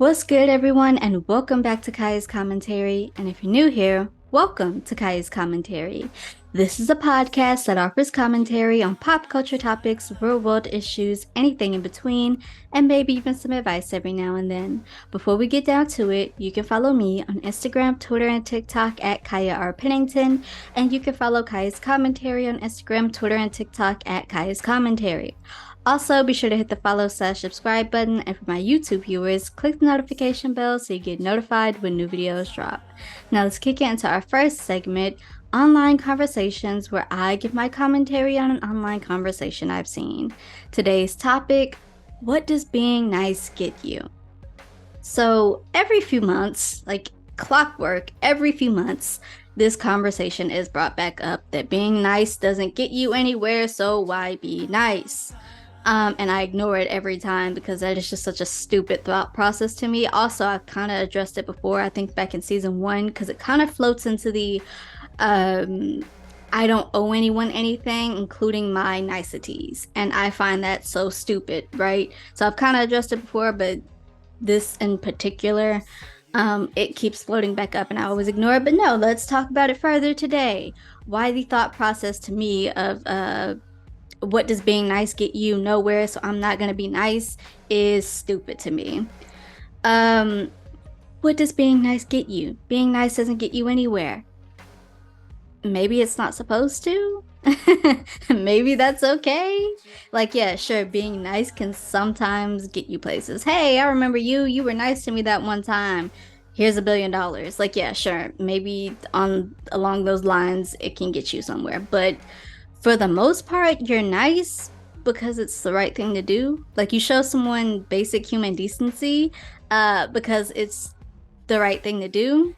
What's good, everyone, and welcome back to Kai's Commentary. And if you're new here, welcome to Kai's Commentary. This is a podcast that offers commentary on pop culture topics, real world issues, anything in between, and maybe even some advice every now and then. Before we get down to it, you can follow me on Instagram, Twitter, and TikTok at Kaya R. Pennington, and you can follow Kai's Commentary on Instagram, Twitter, and TikTok at Kai's Commentary. Also, be sure to hit the follow/subscribe button, and for my YouTube viewers, click the notification bell so you get notified when new videos drop. Now let's kick it into our first segment, online conversations, where I give my commentary on an online conversation I've seen. Today's topic, what does being nice get you? So every few months, like clockwork, every few months, this conversation is brought back up that being nice doesn't get you anywhere, so why be nice? And I ignore it every time because that is just such a stupid thought process to me. Also, I've kind of addressed it before, I think back in season 1, because it kind of floats into the I don't owe anyone anything, including my niceties. And I find that so stupid, right? So I've kind of addressed it before, but this in particular, it keeps floating back up and I always ignore it. But no, let's talk about it further today. Why the thought process to me of what does being nice get you? Nowhere, so I'm not gonna be nice is stupid to me. What does being nice get you? Being nice doesn't get you anywhere. Maybe it's not supposed to. Maybe that's okay. Like, yeah, sure, being nice can sometimes get you places. Hey, I remember you were nice to me that one time. Here's $1 billion. Like, yeah, sure, maybe on along those lines it can get you somewhere, but for the most part, you're nice because it's the right thing to do. Like, you show someone basic human decency because it's the right thing to do.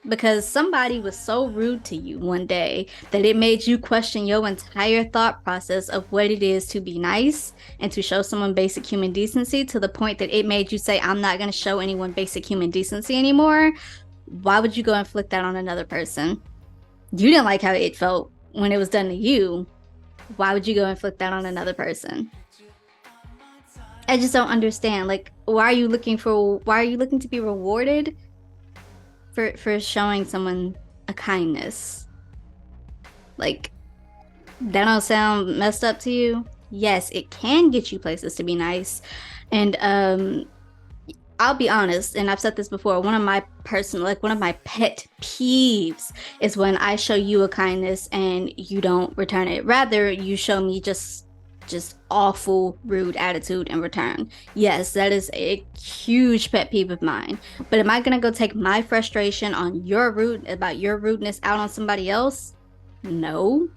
Because somebody was so rude to you one day that it made you question your entire thought process of what it is to be nice and to show someone basic human decency, to the point that it made you say, I'm not going to show anyone basic human decency anymore. Why would you go inflict that on another person? You didn't like how it felt when it was done to you. Why would you go inflict that on another person? I just don't understand. Like, why are you looking to be rewarded for showing someone a kindness? Like, that don't sound messed up to you? Yes, it can get you places to be nice. And I'll be honest, and I've said this before, one of my pet peeves is when I show you a kindness and you don't return it. Rather, you show me just awful, rude attitude in return. Yes, that is a huge pet peeve of mine. But am I gonna go take my frustration on your rudeness out on somebody else? No,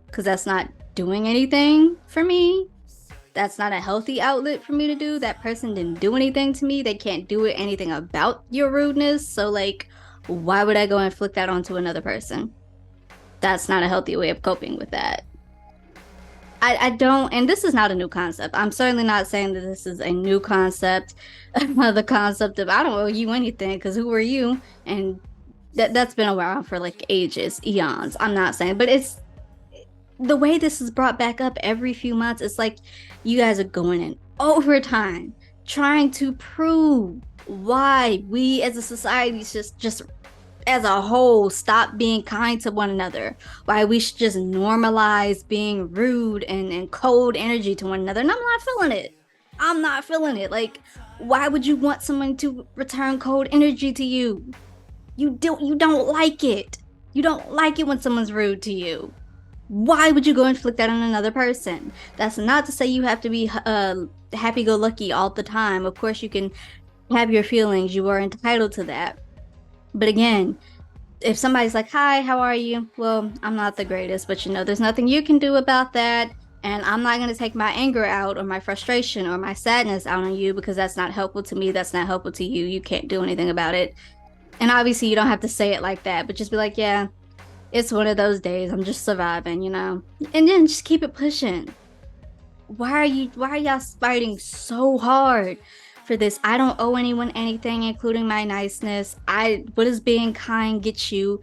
because that's not doing anything for me. That's not a healthy outlet for me to do. That person didn't do anything to me. They can't do anything about your rudeness. So, like, why would I go and inflict that onto another person? That's not a healthy way of coping with that. I don't, and this is not a new concept. I'm certainly not saying that this is a new concept. The concept of I don't owe you anything because who are you? And that's been around for like ages, eons. I'm not saying, but it's the way this is brought back up every few months. It's like you guys are going in overtime trying to prove why we as a society just as a whole stop being kind to one another, why we should just normalize being rude and cold energy to one another. And I'm not feeling it. Like, why would you want someone to return cold energy to you? You don't like it. You don't like it when someone's rude to you. Why would you go inflict that on another person? That's not to say you have to be happy-go-lucky all the time. Of course, you can have your feelings. You are entitled to that. But again, if somebody's like, hi, how are you? Well, I'm not the greatest, but there's nothing you can do about that. And I'm not going to take my anger out or my frustration or my sadness out on you because that's not helpful to me. That's not helpful to you. You can't do anything about it. And obviously, you don't have to say it like that, but just be like, yeah, it's one of those days. I'm just surviving, And then just keep it pushing. Why are y'all fighting so hard for this? I don't owe anyone anything, including my niceness. What does being kind get you?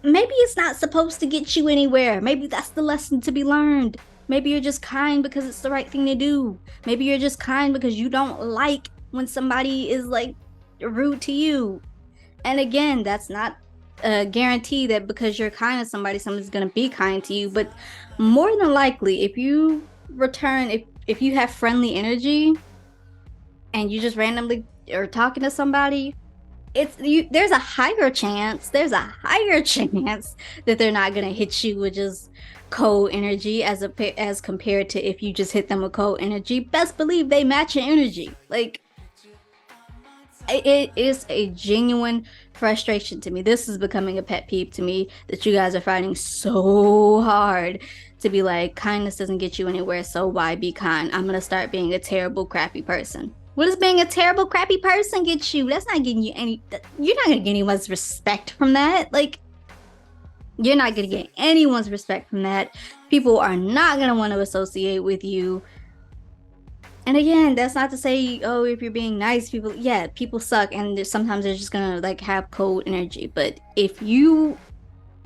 Maybe it's not supposed to get you anywhere. Maybe that's the lesson to be learned. Maybe you're just kind because it's the right thing to do. Maybe you're just kind because you don't like when somebody is like rude to you. And again, that's not a guarantee that because you're kind to somebody, somebody's going to be kind to you. But more than likely, if you return, if you have friendly energy and you just randomly are talking to somebody, there's a higher chance that they're not going to hit you with just cold energy as compared to if you just hit them with cold energy. Best believe they match your energy. Like, it is a genuine frustration to me. This is becoming a pet peeve to me that you guys are fighting so hard to be like, kindness doesn't get you anywhere, so why be kind? I'm gonna start being a terrible, crappy person. What does being a terrible, crappy person get you? That's not getting you you're not gonna get anyone's respect from that. Like, you're not gonna get anyone's respect from that. People are not gonna want to associate with you. And again, that's not to say, oh, if you're being nice, people suck, and sometimes they're just gonna like have cold energy. But if you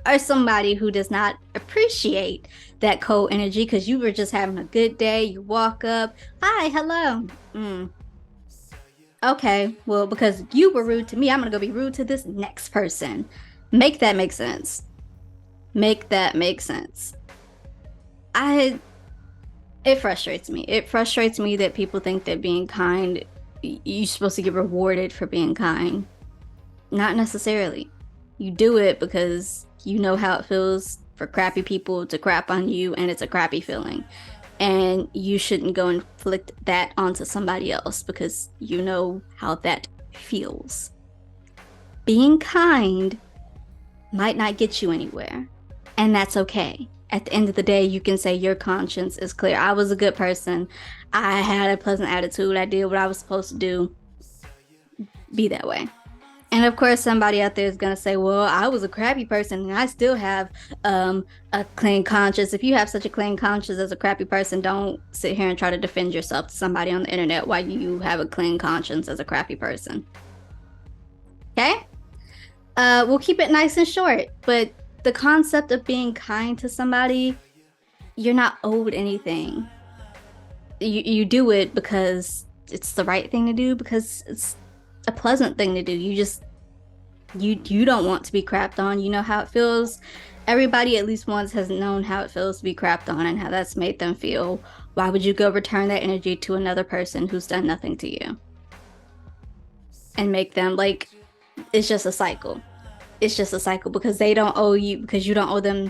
are somebody who does not appreciate that cold energy because you were just having a good day, you walk up, hi, hello. Okay, well, because you were rude to me, I'm gonna go be rude to this next person. Make that make sense. Make that make sense. It frustrates me. It frustrates me that people think that being kind, you're supposed to get rewarded for being kind. Not necessarily. You do it because you know how it feels for crappy people to crap on you, and it's a crappy feeling. And you shouldn't go and inflict that onto somebody else because you know how that feels. Being kind might not get you anywhere, and that's okay. At the end of the day, you can say your conscience is clear. I was a good person. I had a pleasant attitude. I did what I was supposed to do. Be that way. And of course, somebody out there is going to say, well, I was a crappy person and I still have a clean conscience. If you have such a clean conscience as a crappy person, don't sit here and try to defend yourself to somebody on the internet while you have a clean conscience as a crappy person. Okay? We'll keep it nice and short, but the concept of being kind to somebody, you're not owed anything. You do it because it's the right thing to do, because it's a pleasant thing to do. You don't want to be crapped on. You know how it feels. Everybody at least once has known how it feels to be crapped on and how that's made them feel. Why would you go return that energy to another person who's done nothing to you and make them like, it's just a cycle. It's just a cycle because they don't owe you, because you don't owe them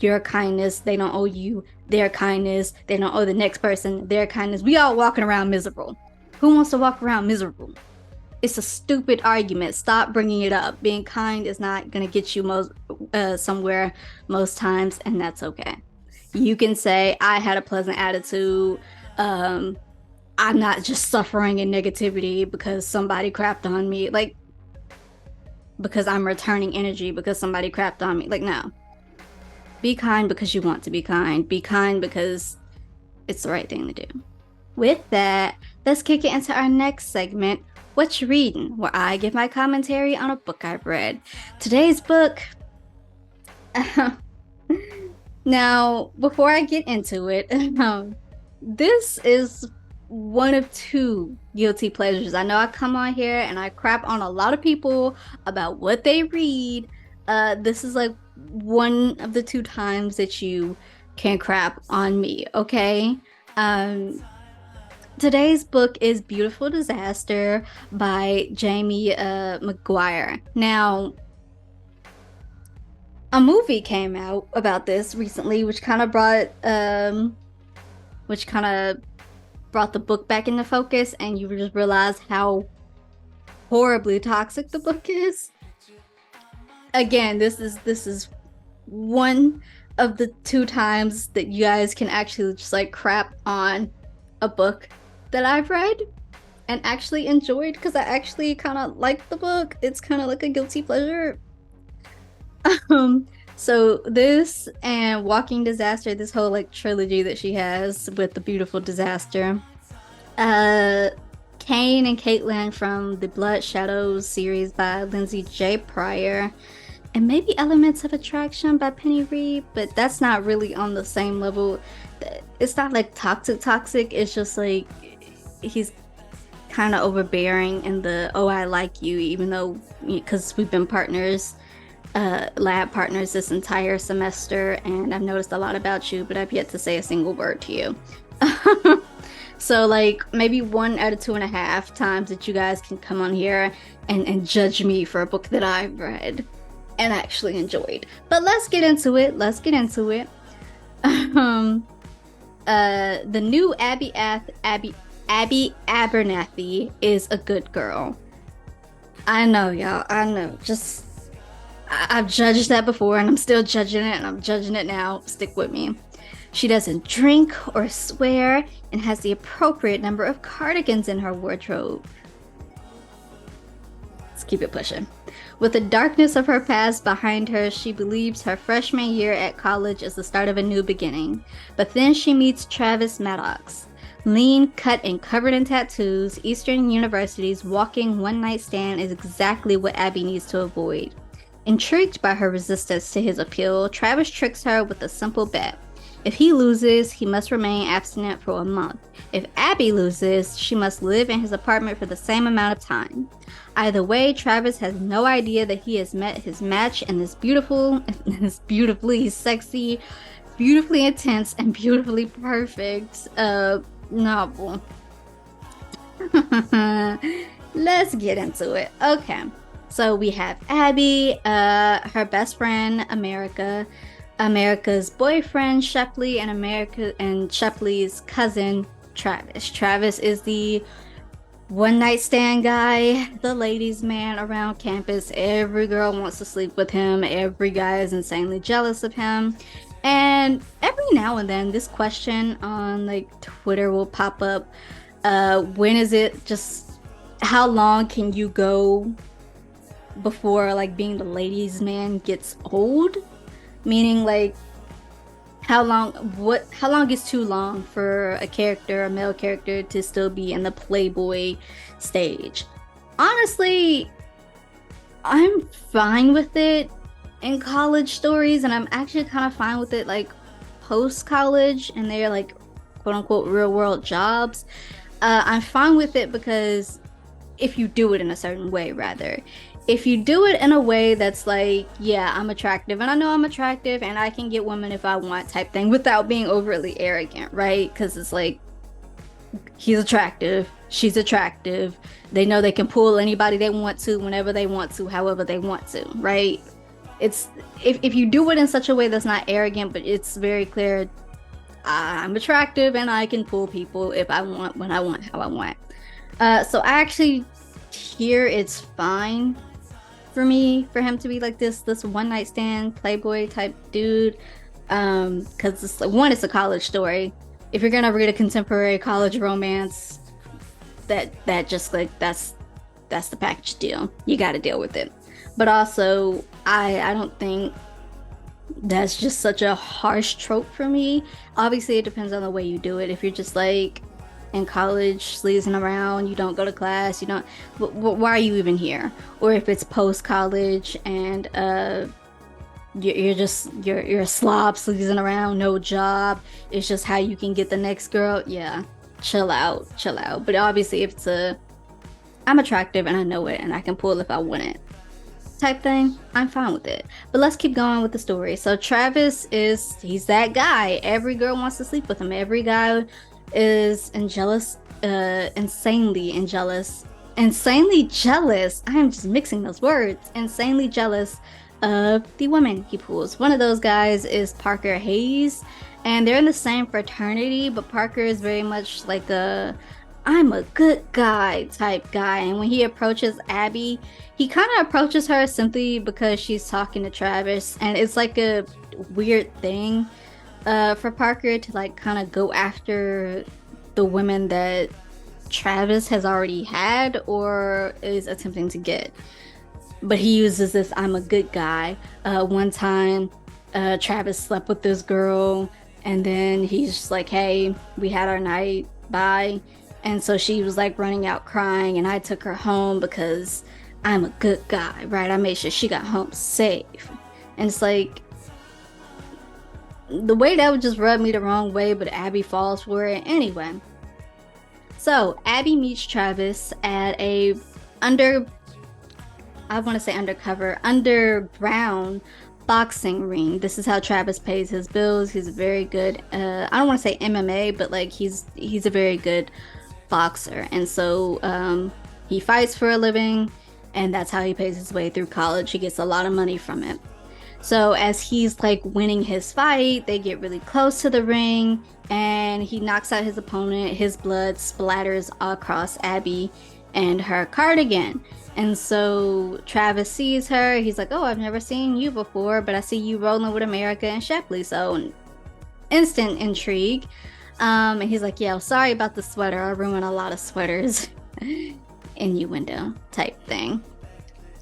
your kindness. They don't owe you their kindness. They don't owe the next person their kindness. We all walking around miserable. Who wants to walk around miserable? It's a stupid argument. Stop bringing it up. Being kind is not going to get you somewhere most times, and that's okay. You can say, I had a pleasant attitude. I'm not just suffering in negativity because somebody crapped on me. Like, because I'm returning energy because somebody crapped on me. Like, no. Be kind because you want to be kind. Be kind because it's the right thing to do. With that, let's kick it into our next segment, What You Reading, where I give my commentary on a book I've read. Today's book... Now, before I get into it, this is one of two guilty pleasures. I know I come on here and I crap on a lot of people about what they read. This is like one of the two times that you can crap on me, okay? Today's book is Beautiful Disaster by Jamie McGuire. Now, a movie came out about this recently, which kind of brought the book back into focus, and you just realize how horribly toxic the book is. Again, this is one of the two times that you guys can actually just like crap on a book that I've read and actually enjoyed, because I actually kind of like the book. It's kind of like a guilty pleasure. So this and Walking Disaster, this whole like trilogy that she has with the Beautiful Disaster, Kane and Caitlin from the Blood Shadows series by Lindsay J. Pryor, and maybe Elements of Attraction by Penny Reed, but that's not really on the same level. It's not like toxic. It's just like kind of overbearing in the, oh, I like you, even though, because we've been partners, lab partners this entire semester, and I've noticed a lot about you, but I've yet to say a single word to you. So like maybe 1 out of 2.5 times that you guys can come on here and judge me for a book that I've read and actually enjoyed. But let's get into it. Let's get into it. The new Abby Abernathy is a good girl. I know, y'all. I know. Just I've judged that before, and I'm still judging it, and I'm judging it now. Stick with me. She doesn't drink or swear and has the appropriate number of cardigans in her wardrobe. Let's keep it pushing. With the darkness of her past behind her, she believes her freshman year at college is the start of a new beginning. But then she meets Travis Maddox. Lean, cut, and covered in tattoos, Eastern University's walking one-night stand is exactly what Abby needs to avoid. Intrigued by her resistance to his appeal, Travis tricks her with a simple bet. If he loses, he must remain abstinent for a month. If Abby loses, she must live in his apartment for the same amount of time. Either way, Travis has no idea that he has met his match in this beautifully sexy, beautifully intense, and beautifully perfect novel. Let's get into it. Okay, so we have Abby, her best friend America's boyfriend Shepley, and Shepley's cousin Travis. Travis is the one-night stand guy, the ladies' man around campus. Every girl wants to sleep with him. Every guy is insanely jealous of him. And every now and then, this question on like Twitter will pop up. When is it just? How long can you go before like being the ladies' man gets old? Meaning like how long is too long for a male character to still be in the playboy stage? Honestly, I'm fine with it in college stories, and I'm actually kind of fine with it like post college and they're like quote unquote real world jobs. I'm fine with it because if you do it in a certain way, rather. If you do it in a way that's like, yeah, I'm attractive and I know I'm attractive and I can get women if I want type thing without being overtly arrogant, right? Because it's like, he's attractive, she's attractive, they know they can pull anybody they want to, whenever they want to, however they want to, right? It's if you do it in such a way that's not arrogant, but it's very clear, I'm attractive and I can pull people if I want, when I want, how I want. So I actually hear it's fine for him to be like this one night stand playboy type dude, because it's like, one, it's a college story. If you're gonna read a contemporary college romance, that just like that's the package deal. You got to deal with it. But also, I don't think that's just such a harsh trope for me. Obviously, it depends on the way you do it. If you're just like in college, sleazing around, you don't go to class, you don't, why are you even here? Or if it's post-college and you're a slob sleazing around, no job, it's just how you can get the next girl, yeah, chill out. But obviously, if it's I'm attractive and I know it and I can pull if I want it type thing, I'm fine with it. But let's keep going with the story. So Travis he's that guy. Every girl wants to sleep with him. Every guy is insanely jealous. I am just mixing those words. Insanely jealous of the women he pulls. One of those guys is Parker Hayes, and they're in the same fraternity, but Parker is very much like I'm a good guy type guy. And when he approaches Abby, he kind of approaches her simply because she's talking to Travis, and it's like a weird thing for Parker to like kind of go after the women that Travis has already had or is attempting to get. But he uses this I'm a good guy. One time Travis slept with this girl, and then he's just like, hey, we had our night, bye. And so she was like running out crying, and I took her home because I'm a good guy, right? I made sure she got home safe. And it's like, the way that would just rub me the wrong way, but Abby falls for it anyway. So Abby meets Travis at a under I want to say undercover, underground boxing ring. This is how Travis pays his bills. He's a very good I don't want to say MMA, but like he's a very good boxer. And so he fights for a living, and that's how he pays his way through college. He gets a lot of money from it. So as he's like winning his fight, they get really close to the ring and he knocks out his opponent. His blood splatters across Abby and her cardigan. And so Travis sees her. He's like, oh, I've never seen you before, but I see you rolling with America and Shepley. So instant intrigue. And he's like, yeah, sorry about the sweater. I ruined a lot of sweaters. Innuendo type thing.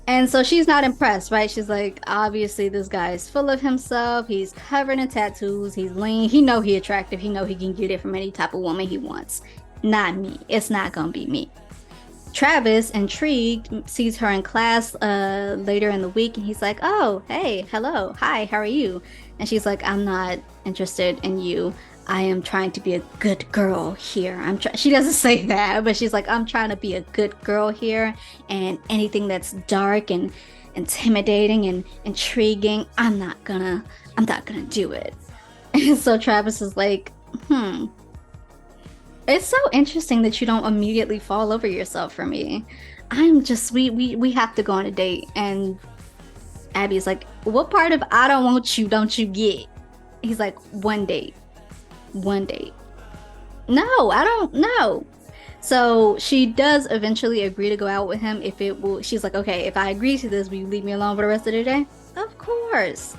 And so she's not impressed, right? She's like, obviously this guy is full of himself. He's covered in tattoos. He's lean. He know he attractive. He know he can get it from any type of woman he wants. Not me. It's not gonna be me. Travis, intrigued, sees her in class later in the week, and he's like, oh, hey, hello, hi, how are you? And she's like, I'm not interested in you. I am trying to be a good girl here. She doesn't say that, but she's like, I'm trying to be a good girl here, and anything that's dark and intimidating and intriguing, I'm not gonna do it. And so Travis is like, it's so interesting that you don't immediately fall over yourself for me. We have to go on a date. And Abby's like, what part of I don't want you don't you get? He's like, one date. No, I don't know. So she does eventually agree to go out with him if it will. She's like, okay, if I agree to this, will you leave me alone for the rest of the day? Of course.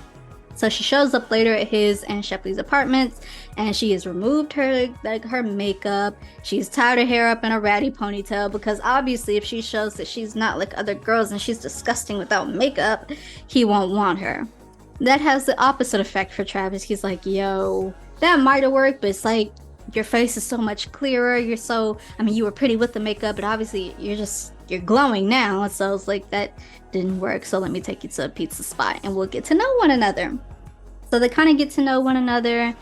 So she shows up later at his and Shepley's apartments, and she has removed her makeup. She's tied her hair up in a ratty ponytail because obviously if she shows that she's not like other girls and she's disgusting without makeup, he won't want her. That has the opposite effect for Travis. He's like, yo, that might have worked, but it's like your face is so much clearer. You were pretty with the makeup, but obviously you're glowing now. So it's like that didn't work. So let me take you to a pizza spot and we'll get to know one another. So they kind of get to know one another,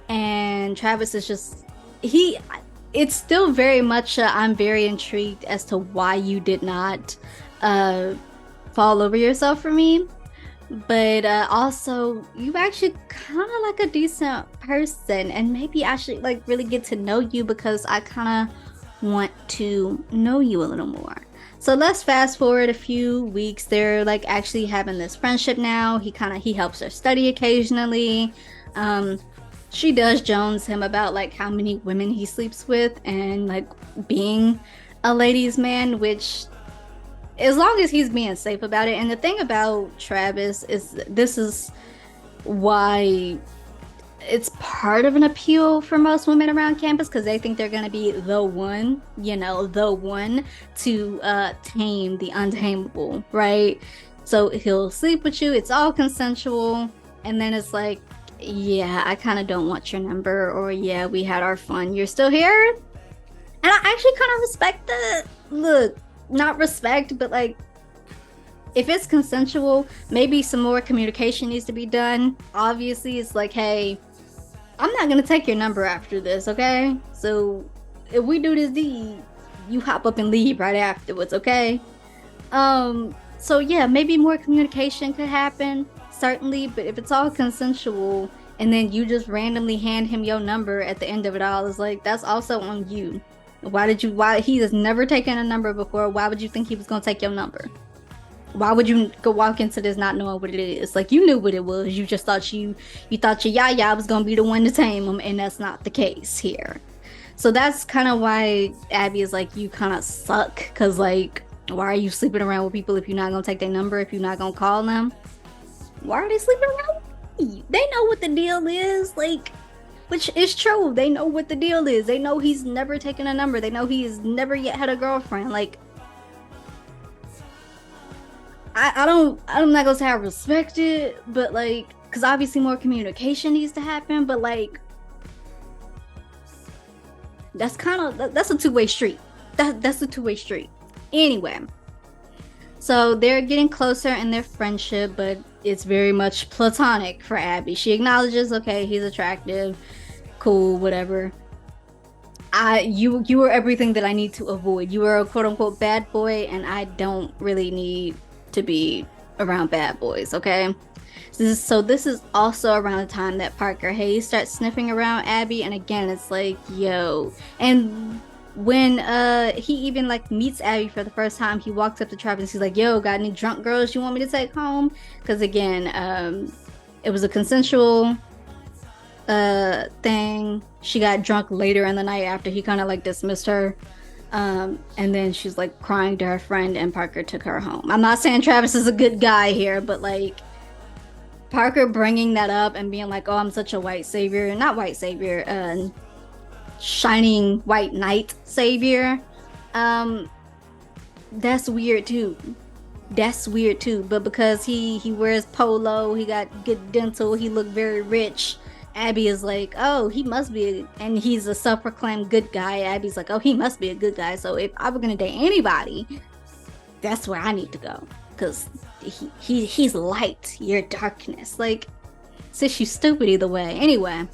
and Travis is just, it's still very much, I'm very intrigued as to why you did not fall over yourself for me. But also, you actually kind of like a decent person, and maybe I should like really get to know you because I kind of want to know you a little more. So let's fast forward a few weeks. They're like actually having this friendship now. He helps her study occasionally. She does Jones him about like how many women he sleeps with and like being a ladies' man, which as long as he's being safe about it. And the thing about Travis is this is why it's part of an appeal for most women around campus, because they think they're going to be the one to tame the untamable, right? So he'll sleep with you, it's all consensual, and then it's like, yeah, I kind of don't want your number, or yeah, we had our fun, you're still here? And I actually kind of respect that. Look, not respect, but like, if it's consensual, maybe some more communication needs to be done. Obviously, it's like, hey, I'm not gonna take your number after this, okay? So if we do this deed, you hop up and leave right afterwards, okay? So yeah, maybe more communication could happen, certainly, but if it's all consensual and then you just randomly hand him your number at the end of it all, it's like, that's also on you. Why he has never taken a number before, why would you think he was gonna take your number? Why would you go walk into this not knowing what it is? Like, you knew what it was. You just thought you thought your yaya was gonna be the one to tame him, and that's not the case here. So that's kind of why Abby is like, you kind of suck, because like, why are you sleeping around with people if you're not gonna take their number, if you're not gonna call them? Why are they sleeping around with me? They know what the deal is, like, which is true. They know what the deal is. They know he's never taken a number. They know he has never yet had a girlfriend. Like, I'm not gonna say I respect it, but like, because obviously more communication needs to happen, but like, that's a two-way street. That's a two-way street. Anyway, so they're getting closer in their friendship, but it's very much platonic for Abby. She acknowledges, okay, he's attractive, cool, whatever. You were everything that I need to avoid. You were a quote unquote bad boy, and I don't really need to be around bad boys, okay? So this is also around the time that Parker Hayes starts sniffing around Abby, and again, it's like, yo. And when he even like meets Abby for the first time, he walks up to Travis. He's like, "Yo, got any drunk girls you want me to take home?" Because again, it was a consensual thing. She got drunk later in the night after he kind of like dismissed her. And then she's like crying to her friend, and Parker took her home. I'm not saying Travis is a good guy here, but like Parker bringing that up and being like, "Oh, I'm such a white savior," not white savior, shining white knight savior. Um, that's weird too. That's weird too. But because he wears polo, he got good dental, he looked very rich. Abby is like, "Oh, he must be," and he's a self-proclaimed good guy. Abby's like, "Oh, he must be a good guy. So if I were gonna date anybody, that's where I need to go, because he's light, you're darkness." Like, sis, you stupid either way. Anyway,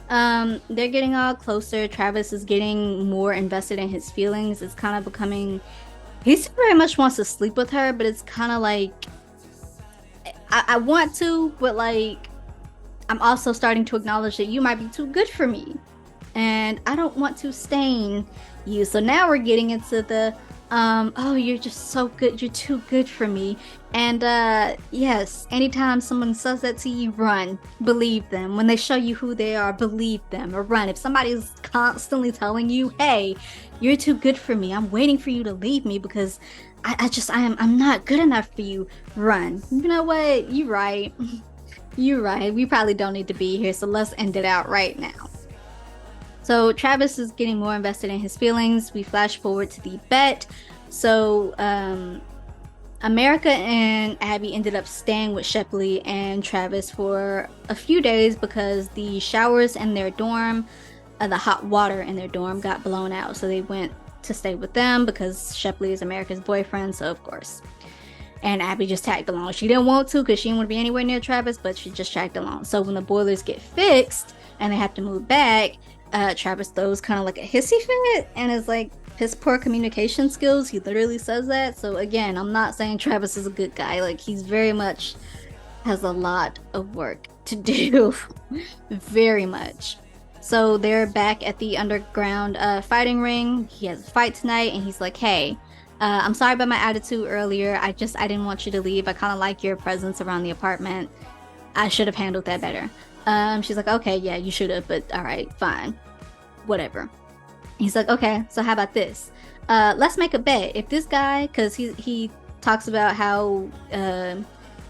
they're getting all closer. Travis is getting more invested in his feelings. It's kind of becoming, he still very much wants to sleep with her, but it's kind of like, I want to, but like I'm also starting to acknowledge that you might be too good for me, and I don't want to stain you. So now we're getting into the oh, you're just so good, you're too good for me. And yes, anytime someone says that to you, run. Believe them. When they show you who they are, believe them, or run. If somebody's constantly telling you, "Hey, you're too good for me, I'm waiting for you to leave me because I'm not good enough for you," run. You know what? You're right. You're right. We probably don't need to be here, so let's end it out right now. So Travis is getting more invested in his feelings. We flash forward to the bet. So America and Abby ended up staying with Shepley and Travis for a few days because the showers in their dorm, the hot water in their dorm got blown out. So they went to stay with them because Shepley is America's boyfriend, so of course. And Abby just tagged along. She didn't want to because she didn't want to be anywhere near Travis, but she just tagged along. So when the boilers get fixed and they have to move back, Travis throws kind of like a hissy fit and is like, his poor communication skills, he literally says that. So again, I'm not saying Travis is a good guy. Like, he's very much has a lot of work to do. Very much. So they're back at the underground fighting ring. He has a fight tonight, and he's like, "Hey, I'm sorry about my attitude earlier. I didn't want you to leave. I kind of like your presence around the apartment. I should have handled that better." She's like, "Okay, yeah, you should have, but all right, fine, whatever." He's like, "Okay, so how about this? Let's make a bet. If this guy," because he talks about how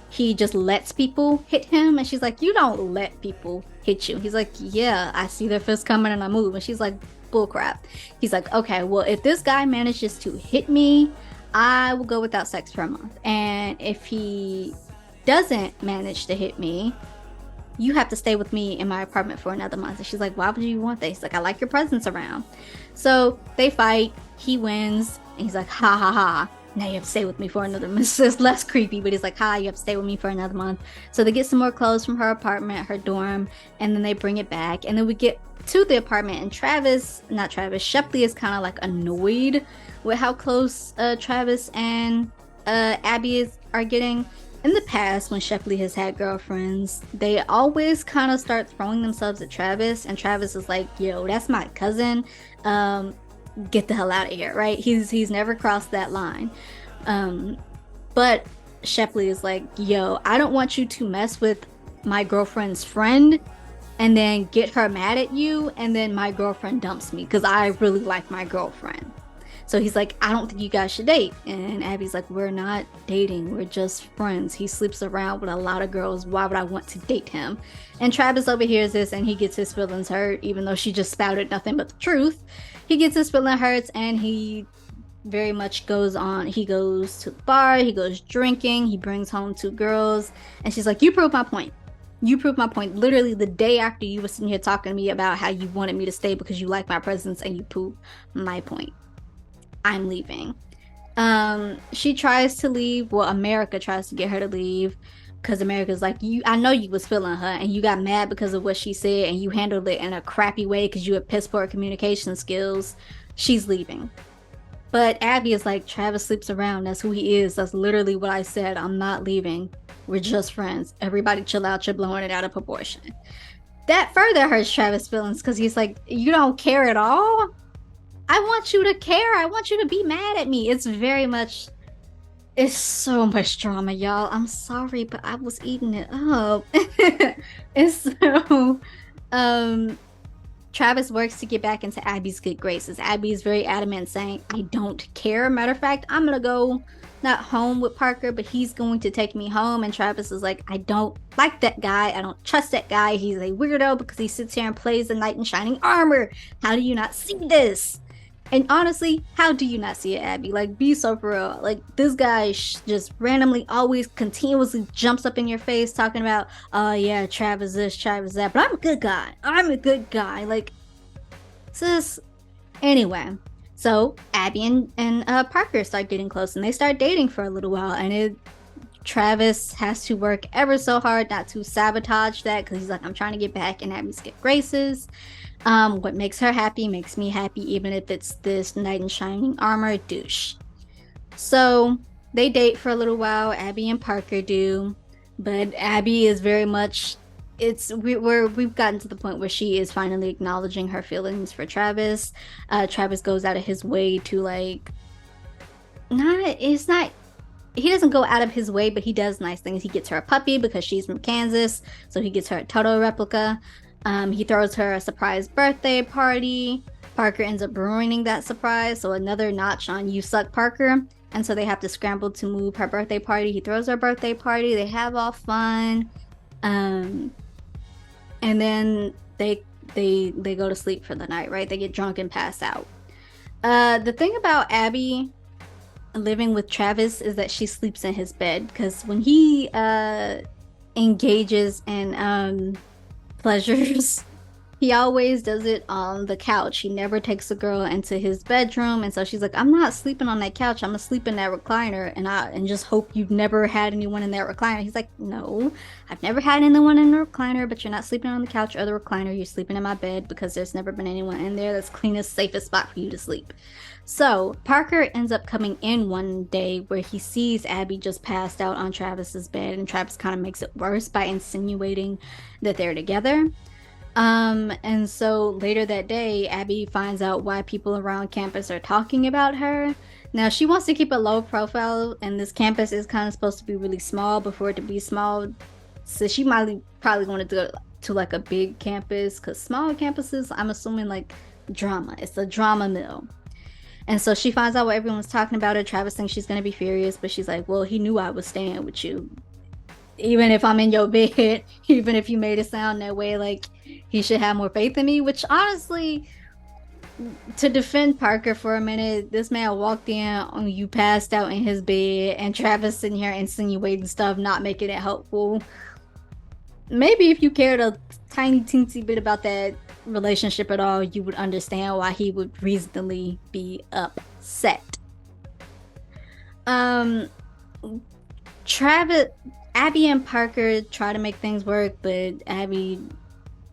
he just lets people hit him, and she's like, "You don't let people hit you." He's like, "Yeah, I see their fist coming and I move." And she's like, "Bullcrap." He's like, "Okay, well, if this guy manages to hit me, I will go without sex for a month. And if he doesn't manage to hit me, you have to stay with me in my apartment for another month." And she's like, "Why would you want that?" He's like, "I like your presence around." So they fight. He wins. And he's like, "Ha ha ha. Now you have to stay with me for another month." It's less creepy, but he's like, "Ha, you have to stay with me for another month." So they get some more clothes from her apartment, her dorm, and then they bring it back. And then we get to the apartment, and Shepley is kind of like annoyed with how close Travis and Abby are getting. In the past, when Shepley has had girlfriends, they always kind of start throwing themselves at Travis, and Travis is like, "Yo, that's my cousin. Get the hell out of here," right? He's never crossed that line. But Shepley is like, "Yo, I don't want you to mess with my girlfriend's friend and then get her mad at you, and then my girlfriend dumps me because I really like my girlfriend." So he's like, "I don't think you guys should date." And Abby's like, "We're not dating, we're just friends. He sleeps around with a lot of girls. Why would I want to date him?" And Travis overhears this, and he gets his feelings hurt, even though she just spouted nothing but the truth. He gets his feelings hurt, and he very much goes on. He goes to the bar, he goes drinking, he brings home 2 girls, and she's like, "You prove my point. You proved my point. Literally the day after you were sitting here talking to me about how you wanted me to stay because you like my presence, and you proved my point. I'm leaving." She tries to leave. Well, America tries to get her to leave because America's like, I know you was feeling her and you got mad because of what she said and you handled it in a crappy way because you had piss poor communication skills. She's leaving. But Abby is like, Travis sleeps around. That's who he is. That's literally what I said. I'm not leaving. We're just friends. Everybody chill out. You're blowing it out of proportion. That further hurts Travis' feelings because he's like, you don't care at all? I want you to care. I want you to be mad at me. It's so much drama, y'all. I'm sorry, but I was eating it up. And so, Travis works to get back into Abby's good graces. Abby is very adamant, saying, I don't care. Matter of fact, I'm going to go not home with Parker, but he's going to take me home. And Travis is like, I don't like that guy. I don't trust that guy. He's a weirdo because he sits here and plays the knight in shining armor. How do you not see this? And honestly, how do you not see it, Abby? Like, be so for real. Like, this guy just randomly always continuously jumps up in your face talking about, oh yeah, Travis this, Travis that, but I'm a good guy. I'm a good guy. Like, sis. Anyway, so Abby and Parker start getting close and they start dating for a little while. And Travis has to work ever so hard not to sabotage that because he's like, I'm trying to get back in Abby's good graces. What makes her happy makes me happy, even if it's this knight in shining armor douche. So they date for a little while. Abby and Parker do, but Abby is very much. We've gotten to the point where she is finally acknowledging her feelings for Travis. Travis goes out of his way to like. He doesn't go out of his way, but he does nice things. He gets her a puppy because she's from Kansas, so he gets her a Toto replica. He throws her a surprise birthday party. Parker ends up ruining that surprise, so another notch on you suck, Parker. And so they have to scramble to move her birthday party. He throws her birthday party. They have all fun. And then they go to sleep for the night, right? They get drunk and pass out. The thing about Abby living with Travis is that she sleeps in his bed because when he engages in pleasures, he always does it on the couch. He never takes a girl into his bedroom, and so she's like, I'm not sleeping on that couch. I'm gonna sleep in that recliner, and just hope you've never had anyone in that recliner. He's like, no, I've never had anyone in the recliner, but you're not sleeping on the couch or the recliner. You're sleeping in my bed because there's never been anyone in there. That's cleanest, safest spot for you to sleep. So Parker ends up coming in one day where he sees Abby just passed out on Travis's bed, and Travis kind of makes it worse by insinuating that they're together. And so later that day, Abby finds out why people around campus are talking about her. Now, she wants to keep a low profile, and this campus is kind of supposed to be really small before it to be small. So she probably wanted to go to like a big campus, because smaller campuses, I'm assuming like drama. It's a drama mill. And so she finds out what everyone's talking about her. Travis thinks she's going to be furious, but she's like, well, he knew I was staying with you. Even if I'm in your bed, even if you made it sound that way, like, he should have more faith in me. Which, honestly, to defend Parker for a minute, this man walked in on you passed out in his bed, and Travis sitting here insinuating stuff, not making it helpful. Maybe if you cared a tiny teensy bit about that relationship at all, you would understand why he would reasonably be upset. Abby and Parker try to make things work, but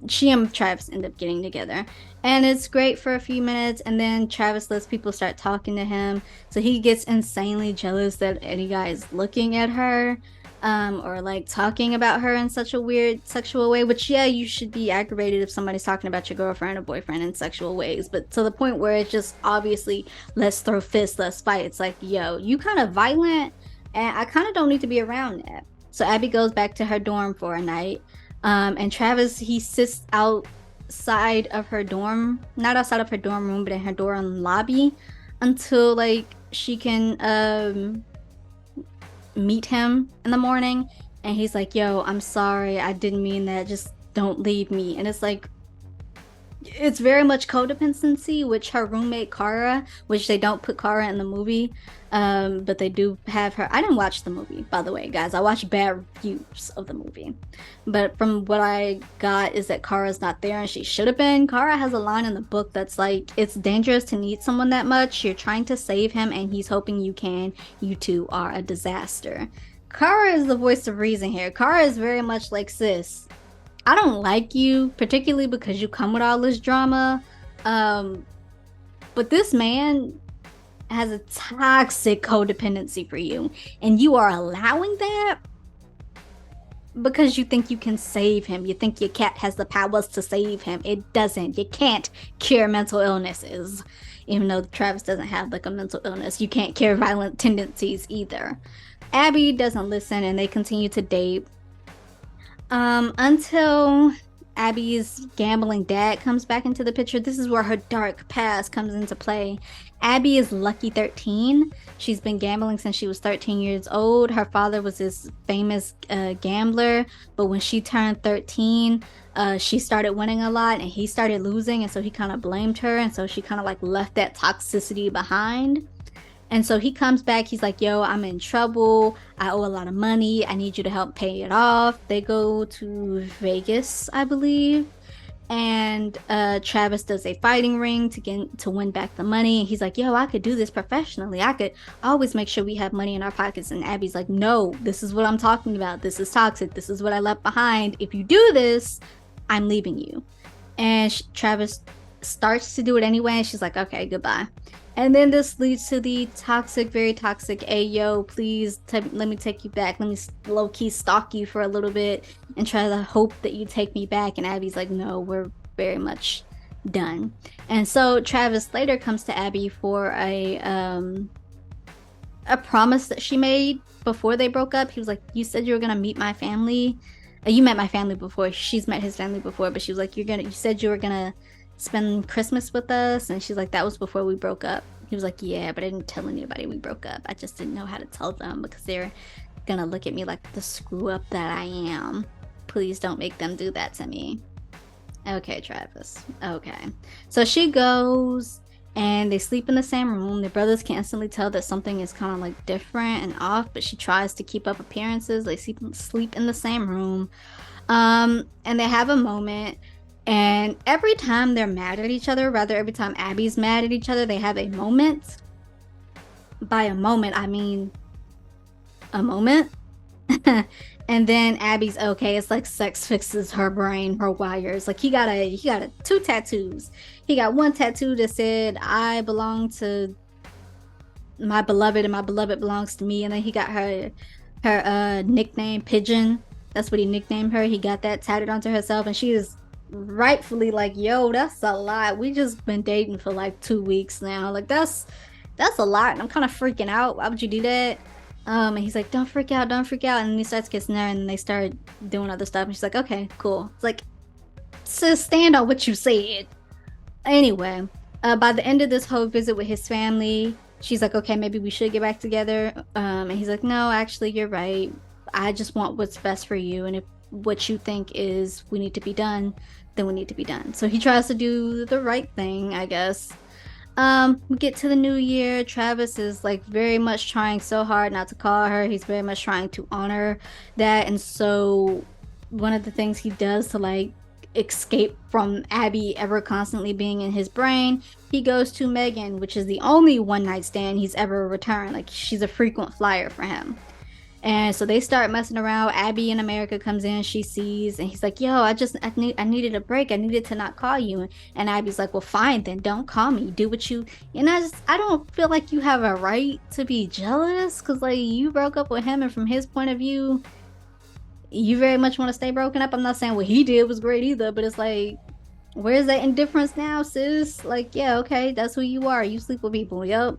she and Travis end up getting together, and it's great for a few minutes, and then Travis lets people start talking to him, so he gets insanely jealous that any guy is looking at her, or like talking about her in such a weird sexual way, which, yeah, you should be aggravated if somebody's talking about your girlfriend or boyfriend in sexual ways, but to the point where it's just obviously, let's throw fists, let's fight. It's like, yo, you kind of violent, and I kind of don't need to be around that. So Abby goes back to her dorm for a night, and Travis, he sits outside of her dorm, not outside of her dorm room, but in her dorm lobby, until like she can meet him in the morning. And he's like, yo, I'm sorry, I didn't mean that, just don't leave me. And it's like, it's very much codependency, which her roommate Kara, which they don't put Kara in the movie, but they do have her. I didn't watch the movie, by the way, guys. I watched bad reviews of the movie, but from what I got is that Kara's not there, and she should have been. Kara has a line in the book that's like, it's dangerous to need someone that much. You're trying to save him, and he's hoping you can. You two are a disaster. Kara is the voice of reason here. Kara is very much like, sis, I don't like you, particularly because you come with all this drama. But this man has a toxic codependency for you, and you are allowing that because you think you can save him. You think your cat has the powers to save him. It doesn't. You can't cure mental illnesses. Even though Travis doesn't have like a mental illness, you can't cure violent tendencies either. Abby doesn't listen, and they continue to date until Abby's gambling dad comes back into the picture. This is where her dark past comes into play. Abby is lucky 13. She's been gambling since she was 13 years old. Her father was this famous gambler, but when she turned 13, she started winning a lot and he started losing, and so he kind of blamed her, and so she kind of like left that toxicity behind. And so he comes back, he's like, yo, I'm in trouble, I owe a lot of money, I need you to help pay it off. They go to Vegas, I believe, and Travis does a fighting ring to win back the money. And he's like, yo, I could do this professionally, I could always make sure we have money in our pockets. And Abby's like, no, this is what I'm talking about, this is toxic, this is what I left behind. If you do this, I'm leaving you. And Travis starts to do it anyway, and she's like, okay, goodbye. And then this leads to the toxic, very toxic, hey, yo, please let me take you back. Let me low-key stalk you for a little bit and try to hope that you take me back. And Abby's like, no, we're very much done. And so Travis later comes to Abby for a promise that she made before they broke up. He was like, you said you were going to meet my family. You met my family before. She's met his family before, but she was like, you said you were going to spend Christmas with us. And she's like, that was before we broke up. He was like, yeah, but I didn't tell anybody we broke up. I just didn't know how to tell them because they're gonna look at me like the screw up that I am. Please don't make them do that to me. Okay, Travis. Okay. So she goes and they sleep in the same room. The brothers can instantly tell that something is kind of like different and off, but she tries to keep up appearances. They sleep in the same room. And they have a moment. And every time they're mad at each other, rather every time Abby's mad at each other, they have a moment. By a moment, I mean a moment. And then Abby's okay. It's like sex fixes her brain, her wires. Like he got two tattoos. He got one tattoo that said, I belong to my beloved and my beloved belongs to me. And then he got her nickname, Pigeon. That's what he nicknamed her. He got that tatted onto herself, and she is rightfully like, yo, that's a lot. We just been dating for like 2 weeks now. Like that's a lot, and I'm kind of freaking out. Why would you do that? And he's like, don't freak out. And he starts kissing her, and then they start doing other stuff, and she's like, okay, cool. It's like, so stand on what you said. Anyway, by the end of this whole visit with his family, she's like, okay, maybe we should get back together. And he's like, no, actually, you're right. I just want what's best for you, and if what you think is we need to be done, then we need to be done. So he tries to do the right thing, I guess. We get to the new year. Travis is like very much trying so hard not to call her. He's very much trying to honor that. And so one of the things he does to like escape from Abby ever constantly being in his brain, he goes to Megan, which is the only one night stand he's ever returned. Like she's a frequent flyer for him. And so they start messing around. Abby in America comes in, she sees, and he's like, yo, I needed a break. I needed to not call you. And Abby's like, well, fine, then don't call me. Do what you, and I don't feel like you have a right to be jealous, because like you broke up with him, and from his point of view, you very much want to stay broken up. I'm not saying what he did was great either, but it's like, where's that indifference now, sis? Like, yeah, okay, that's who you are. You sleep with people. Yup.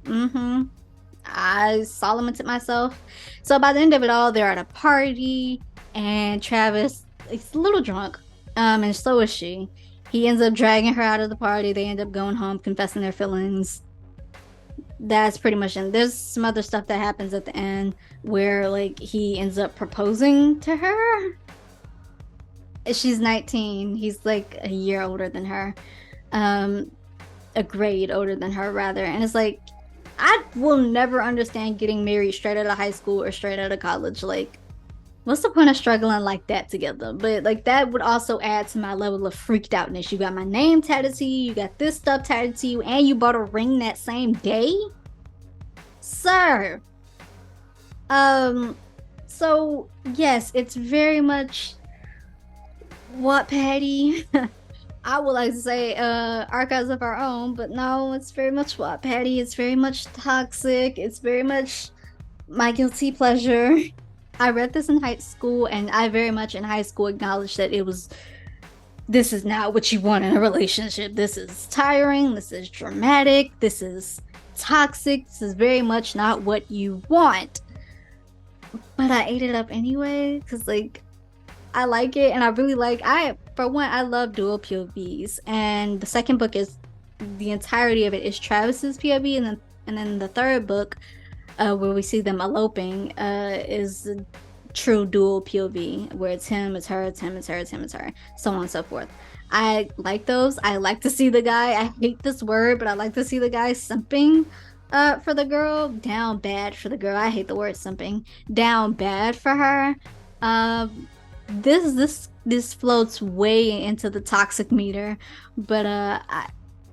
I Solomoned myself. So by the end of it all, they're at a party, and Travis is a little drunk, and so is she. He ends up dragging her out of the party. They end up going home, confessing their feelings. That's pretty much it. There's some other stuff that happens at the end where like he ends up proposing to her. She's 19. He's like a year older than her, a grade older than her rather. And it's like, I will never understand getting married straight out of high school or straight out of college. Like, what's the point of struggling like that together? But like that would also add to my level of freaked outness. You got my name tatted to you, you got this stuff tatted to you, and you bought a ring that same day? Sir. So yes, it's very much Wattpaddy. I would like to say archives of our own, but no, it's very much Wattpaddy. It's very much toxic. It's very much my guilty pleasure. I read this in high school, and I very much in high school acknowledged that this is not what you want in a relationship. This is tiring. This is dramatic. This is toxic. This is very much not what you want. But I ate it up anyway, because, like, I like it, and I really like, for one, I love dual POVs, and the second book is, the entirety of it is Travis's POV, and then the third book, where we see them eloping, is true dual POV, where it's him, it's her, it's him, it's her, it's him, it's her, so on and so forth. I like those. I like to see the guy, I hate this word, but I like to see the guy simping for the girl. Down bad for the girl. I hate the word simping. Down bad for her. This floats way into the toxic meter, but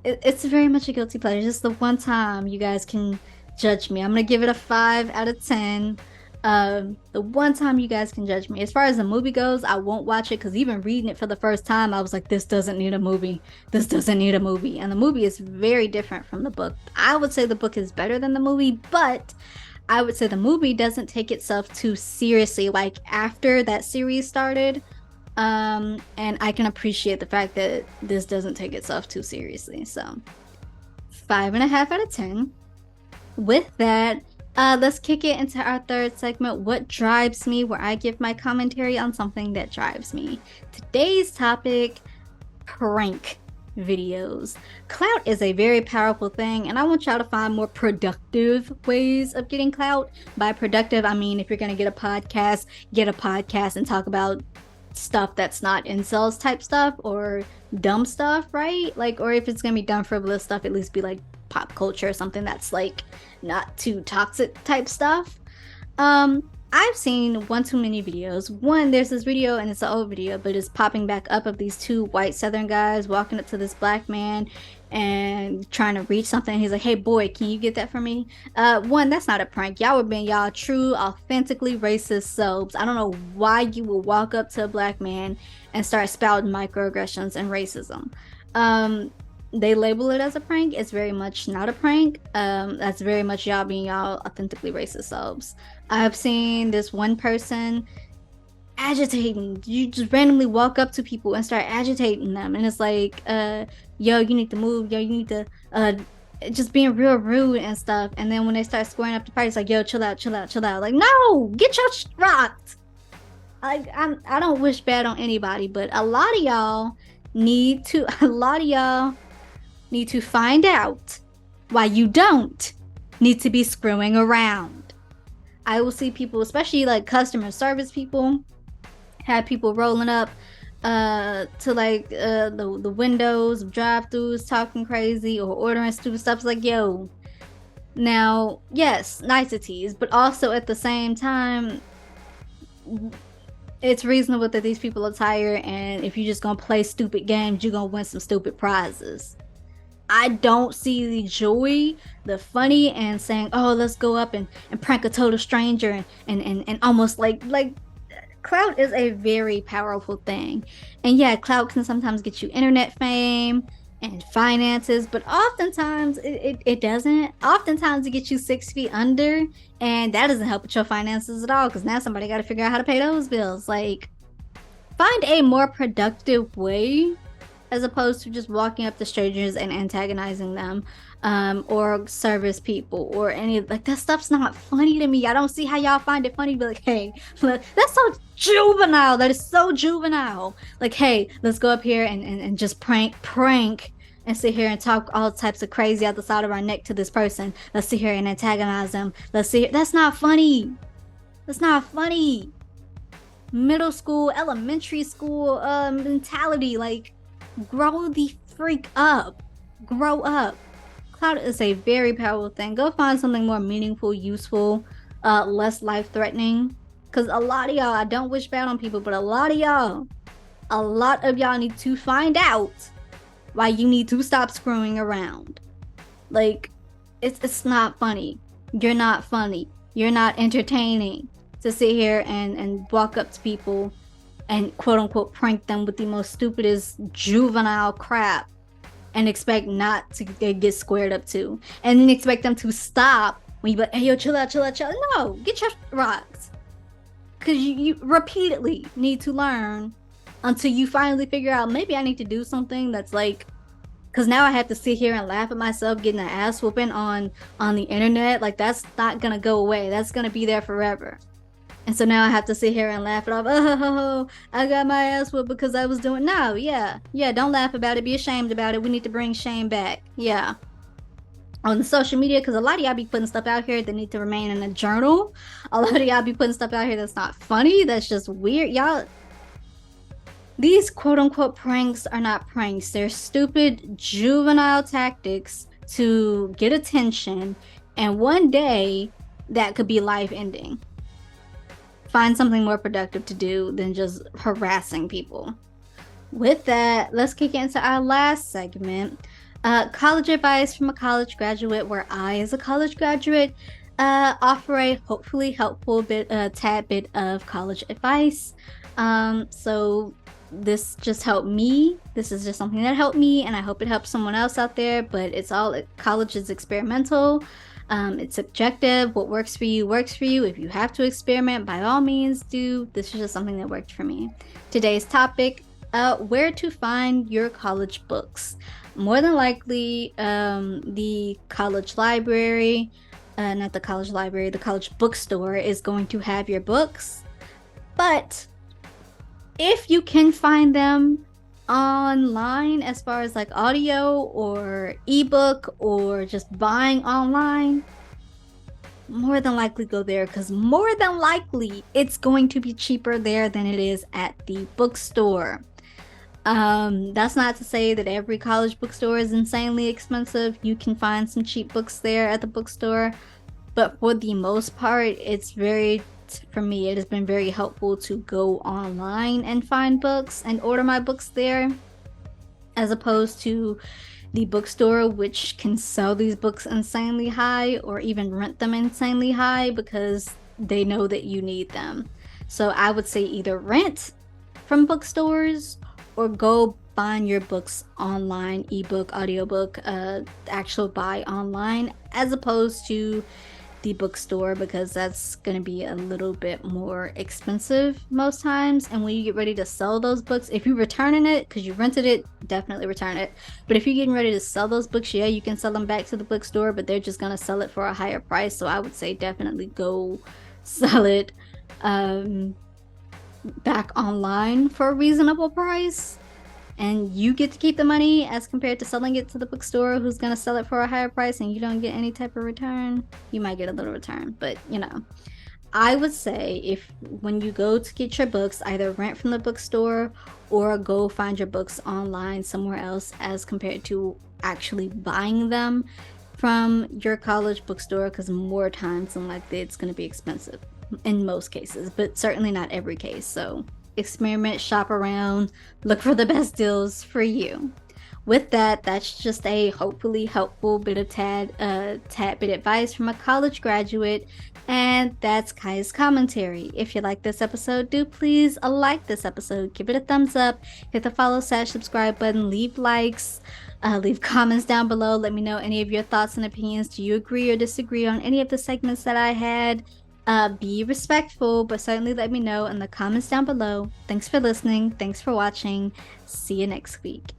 it's very much a guilty pleasure. Just the one time you guys can judge me. I'm gonna give it a 5 out of 10. The one time you guys can judge me. As far as the movie goes, I won't watch it, because even reading it for the first time, I was like, this doesn't need a movie. This doesn't need a movie. And the movie is very different from the book. I would say the book is better than the movie, but I would say the movie doesn't take itself too seriously, like after that series started. And I can appreciate the fact that this doesn't take itself too seriously. So 5.5 out of 10. With that, let's kick it into our third segment, What Drives Me, where I give my commentary on something that drives me. Today's topic, prank videos. Clout is a very powerful thing, and I want y'all to find more productive ways of getting clout. By productive, I mean if you're going to get a podcast and talk about stuff that's not incels type stuff or dumb stuff, right? Like, or if it's going to be dumb frivolous stuff, at least be like pop culture or something that's like not too toxic type stuff. I've seen one too many videos. One, there's this video, and it's an old video, but it's popping back up, of these two white Southern guys walking up to this black man and trying to reach something. He's like, hey boy, can you get that for me? One, that's not a prank. Y'all were being y'all true, authentically racist selves. I don't know why you would walk up to a black man and start spouting microaggressions and racism. They label it as a prank. It's very much not a prank. That's very much y'all being y'all authentically racist selves. I've seen this one person agitating. You just randomly walk up to people and start agitating them, and it's like, yo, you need to move. Yo, you need to just being real rude and stuff. And then when they start squaring up the fight, it's like, yo, chill out, chill out, chill out. Like, no, get your shit rocked. Like, I don't wish bad on anybody, but a lot of y'all need to find out why you don't need to be screwing around. I will see people, especially like customer service people, have people rolling up to like the windows of drive-thrus talking crazy or ordering stupid stuff. It's like, yo, now, yes, niceties, but also at the same time, it's reasonable that these people are tired, and if you're just gonna play stupid games, you're gonna win some stupid prizes. I don't see the joy, the funny, and saying, oh, let's go up and prank a total stranger and almost like clout is a very powerful thing. And yeah, clout can sometimes get you internet fame and finances, but oftentimes it doesn't. Oftentimes it gets you 6 feet under, and that doesn't help with your finances at all, because now somebody got to figure out how to pay those bills. Like, find a more productive way, as opposed to just walking up to strangers and antagonizing them, or service people, or any, like, that stuff's not funny to me. I don't see how y'all find it funny to be like, hey, look, that's so juvenile. That is so juvenile. Like, hey, let's go up here and just prank and sit here and talk all types of crazy out the side of our neck to this person. Let's sit here and antagonize them. That's not funny. That's not funny. Middle school, elementary school mentality, like, grow the freak up. Grow up. Clout is a very powerful thing. Go find something more meaningful, useful, less life-threatening. Because a lot of y'all, I don't wish bad on people, but a lot of y'all need to find out why you need to stop screwing around. Like, it's not funny. You're not funny. You're not entertaining. to sit here and walk up to people and quote unquote prank them with the most stupidest juvenile crap and expect not to get squared up to, and then expect them to stop when you be like, hey, yo, chill out, chill out, chill out. No, get your rocks. Because you repeatedly need to learn until you finally figure out, maybe I need to do something that's like, because now I have to sit here and laugh at myself getting an ass whooping on the internet. Like, that's not gonna go away. That's gonna be there forever. And so now I have to sit here and laugh it off. Oh, I got my ass whooped because I was doing. No, yeah, don't laugh about it. Be ashamed about it. We need to bring shame back. Yeah. On the social media, because a lot of y'all be putting stuff out here that need to remain in a journal. A lot of y'all be putting stuff out here that's not funny. That's just weird. Y'all, these quote unquote pranks are not pranks. They're stupid juvenile tactics to get attention, and one day that could be life ending. Find something more productive to do than just harassing people. With that, let's kick into our last segment, college advice from a college graduate, where I, as a college graduate, offer a hopefully helpful tad bit of college advice. So this just helped me. This is just something that helped me, and I hope it helps someone else out there. But college is experimental. It's subjective. What works for you works for you. If you have to experiment, by all means do. This is just something that worked for me. Today's topic, where to find your college books. More than likely, the college library, not the college library, the college bookstore is going to have your books. But if you can find them online, as far as like audio or ebook or just buying online, more than likely go there, because more than likely it's going to be cheaper there than it is at the bookstore. That's not to say that every college bookstore is insanely expensive. You can find some cheap books there at the bookstore, but for the most part, for me, it has been very helpful to go online and find books and order my books there, as opposed to the bookstore, which can sell these books insanely high or even rent them insanely high because they know that you need them. So I would say either rent from bookstores or go find your books online, ebook, audiobook, actual buy online, as opposed to the bookstore, because that's going to be a little bit more expensive most times. And when you get ready to sell those books, if you're returning it because you rented it, definitely return it. But if you're getting ready to sell those books, yeah, you can sell them back to the bookstore, but they're just going to sell it for a higher price. So I would say definitely go sell it back online for a reasonable price, and you get to keep the money, as compared to selling it to the bookstore, who's going to sell it for a higher price and you don't get any type of return. You might get a little return, but I would say, when you go to get your books, either rent from the bookstore or go find your books online somewhere else, as compared to actually buying them from your college bookstore, because more times than likely it's going to be expensive in most cases, but certainly not every case. So experiment, shop around, look for the best deals for you. With that, that's just a hopefully helpful bit of tad bit advice from a college graduate, and that's Kai's commentary. If you like this episode, do please like this episode, give it a thumbs up, hit the follow/subscribe button, leave likes, leave comments down below. Let me know any of your thoughts and opinions. Do you agree or disagree on any of the segments that I had? Be respectful, but certainly let me know in the comments down below. Thanks for listening. Thanks for watching. See you next week.